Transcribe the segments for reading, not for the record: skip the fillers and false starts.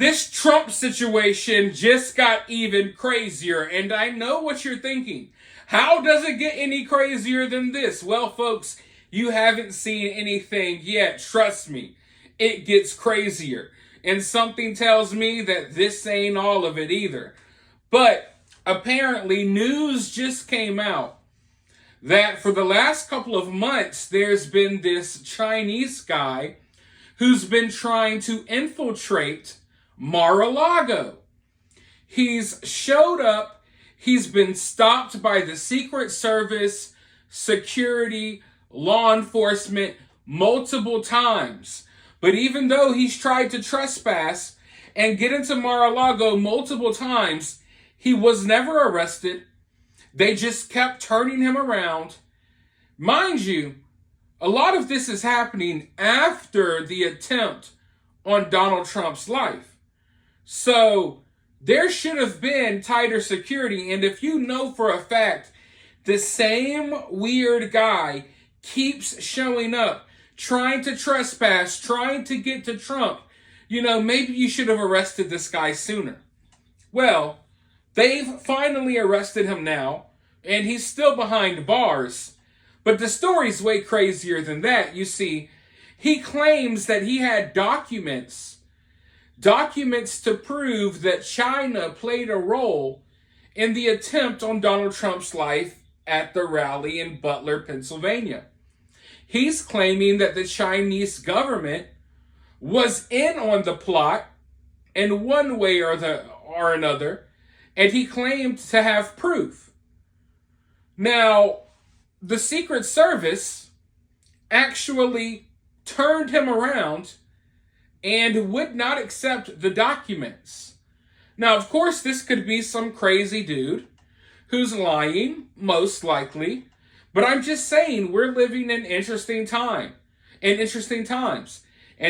This Trump situation just got even crazier, and I know what you're thinking. How does it get any crazier than this? Well, folks, you haven't seen anything yet. Trust me, it gets crazier. And something tells me that this ain't all of it either. But apparently, news just came out that for the last couple of months, there's been this Chinese guy who's been trying to infiltrate Mar-a-Lago. He's showed up. He's been stopped by the Secret Service, security, law enforcement multiple times. But even though he's tried to trespass and get into Mar-a-Lago multiple times, he was never arrested. They just kept turning him around. Mind you, a lot of this is happening after the attempt on Donald Trump's life. So there should have been tighter security. And if you know for a fact the same weird guy keeps showing up, trying to trespass, trying to get to Trump, maybe you should have arrested this guy sooner. Well, they've finally arrested him now, and he's still behind bars. But the story's way crazier than that. You see, he claims that he had documents to prove that China played a role in the attempt on Donald Trump's life at the rally in Butler, Pennsylvania. He's claiming that the Chinese government was in on the plot in one way or another, and he claimed to have proof. Now, the Secret Service actually turned him around and would not accept the documents. Now, of course, this could be some crazy dude who's lying, most likely. But I'm just saying, we're living in interesting times. And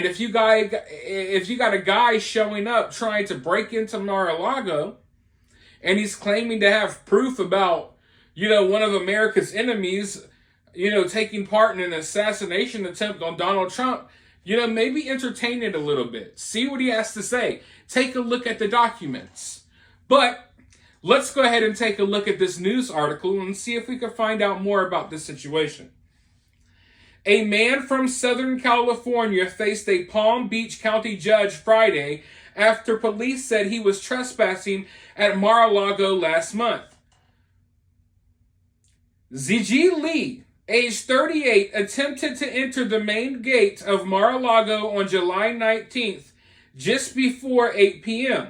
if you got a guy showing up trying to break into Mar-a-Lago, and he's claiming to have proof about, one of America's enemies, taking part in an assassination attempt on Donald Trump, maybe entertain it a little bit. See what he has to say. Take a look at the documents. But let's go ahead and take a look at this news article and see if we can find out more about this situation. A man from Southern California faced a Palm Beach County judge Friday after police said he was trespassing at Mar-a-Lago last month. Ziji Lee, age 38, attempted to enter the main gate of Mar-a-Lago on July 19th, just before 8 p.m.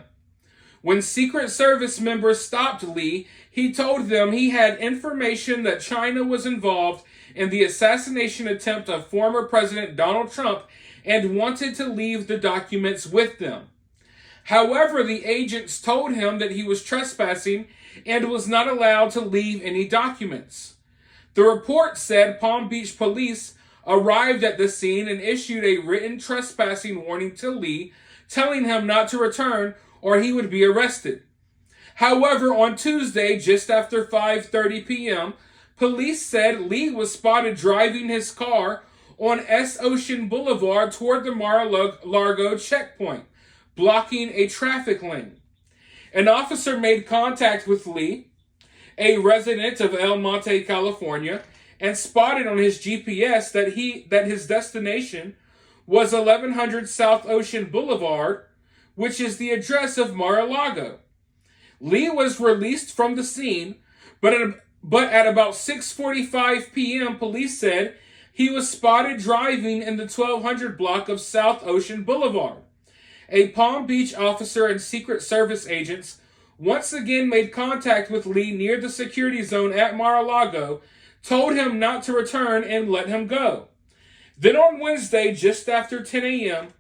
When Secret Service members stopped Lee, he told them he had information that China was involved in the assassination attempt of former President Donald Trump and wanted to leave the documents with them. However, the agents told him that he was trespassing and was not allowed to leave any documents. The report said Palm Beach police arrived at the scene and issued a written trespassing warning to Lee, telling him not to return or he would be arrested. However, on Tuesday, just after 5:30 p.m., police said Lee was spotted driving his car on S. Ocean Boulevard toward the Mar-a-Lago checkpoint, blocking a traffic lane. An officer made contact with Lee, a resident of El Monte, California, and spotted on his GPS that his destination was 1100 South Ocean Boulevard, which is the address of Mar-a-Lago. Lee was released from the scene, but at about 6:45 p.m., police said he was spotted driving in the 1200 block of South Ocean Boulevard. A Palm Beach officer and Secret Service agents once again made contact with Lee near the security zone at Mar-a-Lago, told him not to return, and let him go. Then on Wednesday, just after 10 a.m.,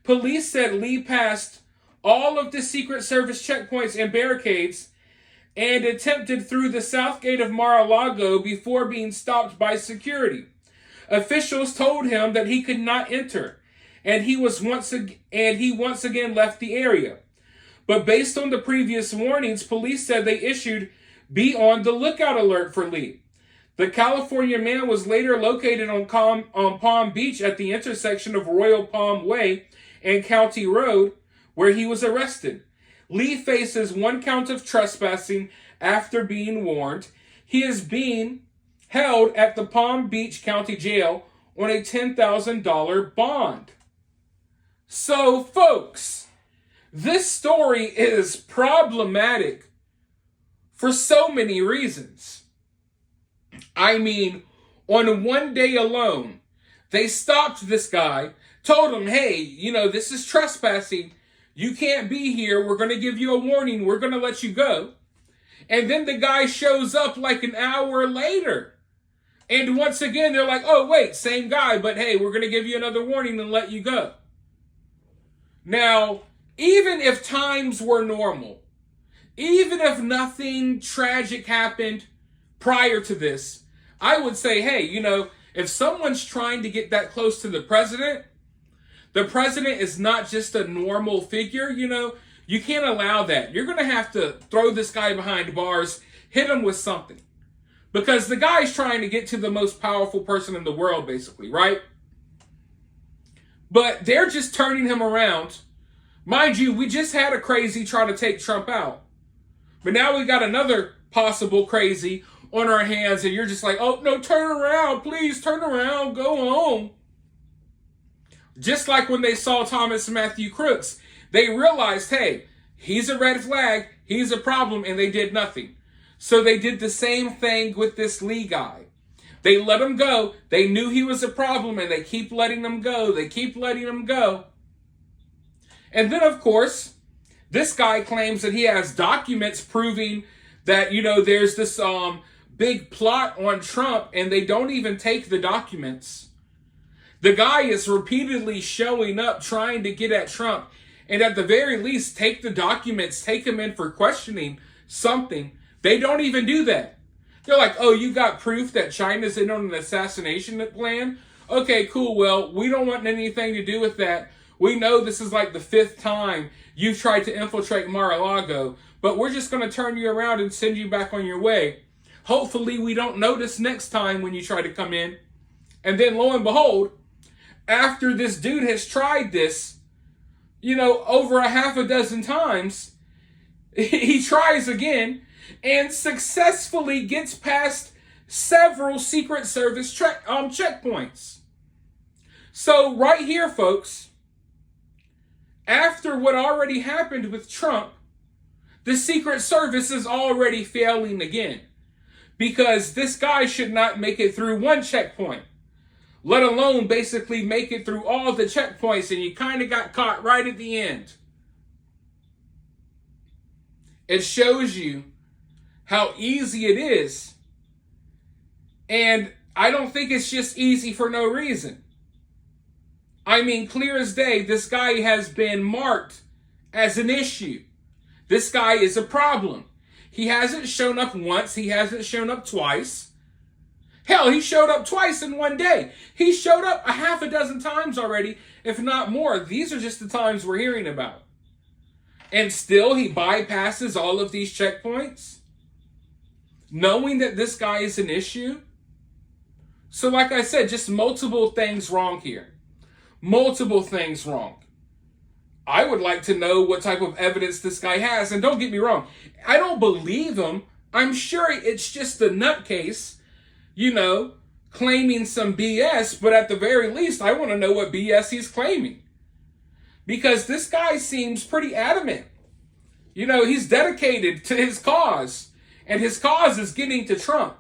police said Lee passed all of the Secret Service checkpoints and barricades and attempted through the south gate of Mar-a-Lago before being stopped by security. Officials told him that he could not enter, and he once again left the area. But based on the previous warnings, police said they issued "Be on the lookout" alert for Lee. The California man was later located on Palm Beach at the intersection of Royal Palm Way and County Road, where he was arrested. Lee faces 1 count of trespassing after being warned. He is being held at the Palm Beach County Jail on a $10,000 bond. So, folks, this story is problematic for so many reasons. I mean, on one day alone, they stopped this guy, told him, hey, this is trespassing. You can't be here. We're going to give you a warning. We're going to let you go. And then the guy shows up like an hour later. And once again, they're like, oh, wait, same guy, but hey, we're going to give you another warning and let you go. Now, even if times were normal, even if nothing tragic happened prior to this, I would say, hey, if someone's trying to get that close to the president is not just a normal figure, you can't allow that. You're going to have to throw this guy behind bars, hit him with something. Because the guy's trying to get to the most powerful person in the world, basically, right? But they're just turning him around. Mind you, we just had a crazy try to take Trump out. But now we got another possible crazy on our hands, and you're just like, oh, no, turn around. Please turn around. Go home. Just like when they saw Thomas Matthew Crooks, they realized, hey, he's a red flag. He's a problem, and they did nothing. So they did the same thing with this Lee guy. They let him go. They knew he was a problem, and they keep letting him go. They keep letting him go. And then, of course, this guy claims that he has documents proving that, there's this big plot on Trump, and they don't even take the documents. The guy is repeatedly showing up trying to get at Trump, and at the very least, take the documents, take him in for questioning something. They don't even do that. They're like, oh, you got proof that China's in on an assassination plan? Okay, cool. Well, we don't want anything to do with that. We know this is like the 5th time you've tried to infiltrate Mar-a-Lago, but we're just going to turn you around and send you back on your way. Hopefully we don't notice next time when you try to come in. And then lo and behold, after this dude has tried this, over a half a dozen times, he tries again and successfully gets past several Secret Service checkpoints. So right here, folks, after what already happened with Trump, the Secret Service is already failing again. Because this guy should not make it through one checkpoint, let alone basically make it through all the checkpoints, and you kind of got caught right at the end. It shows you how easy it is. And I don't think it's just easy for no reason. I mean, clear as day, this guy has been marked as an issue. This guy is a problem. He hasn't shown up once. He hasn't shown up twice. Hell, he showed up twice in one day. He showed up a half a dozen times already, if not more. These are just the times we're hearing about. And still he bypasses all of these checkpoints, knowing that this guy is an issue. So like I said, just multiple things wrong here. Multiple things wrong. I would like to know what type of evidence this guy has. And don't get me wrong, I don't believe him. I'm sure it's just a nutcase, claiming some BS. But at the very least, I want to know what BS he's claiming. Because this guy seems pretty adamant. He's dedicated to his cause. And his cause is getting to Trump.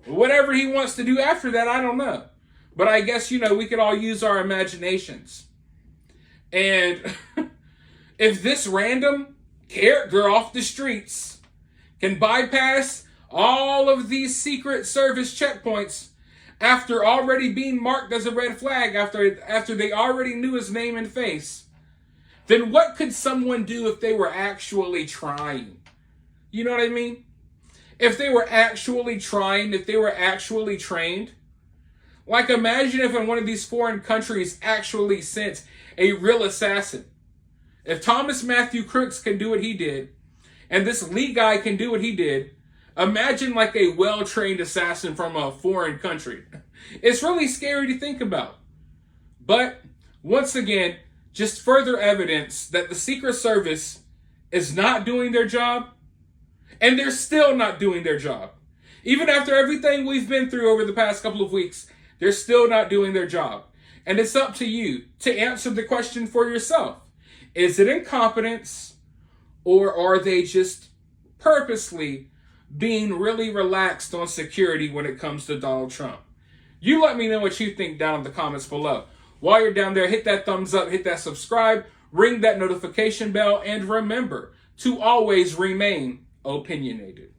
Whatever he wants to do after that, I don't know. But I guess, we could all use our imaginations. And if this random character off the streets can bypass all of these Secret Service checkpoints after already being marked as a red flag, after they already knew his name and face, then what could someone do if they were actually trying? You know what I mean? If they were actually trying, if they were actually trained. Like, imagine if in one of these foreign countries actually sent a real assassin. If Thomas Matthew Crooks can do what he did, and this Lee guy can do what he did, imagine like a well-trained assassin from a foreign country. It's really scary to think about. But, once again, just further evidence that the Secret Service is not doing their job, and they're still not doing their job. Even after everything we've been through over the past couple of weeks, they're still not doing their job. And it's up to you to answer the question for yourself. Is it incompetence, or are they just purposely being really relaxed on security when it comes to Donald Trump? You let me know what you think down in the comments below. While you're down there, hit that thumbs up, hit that subscribe, ring that notification bell, and remember to always remain opinionated.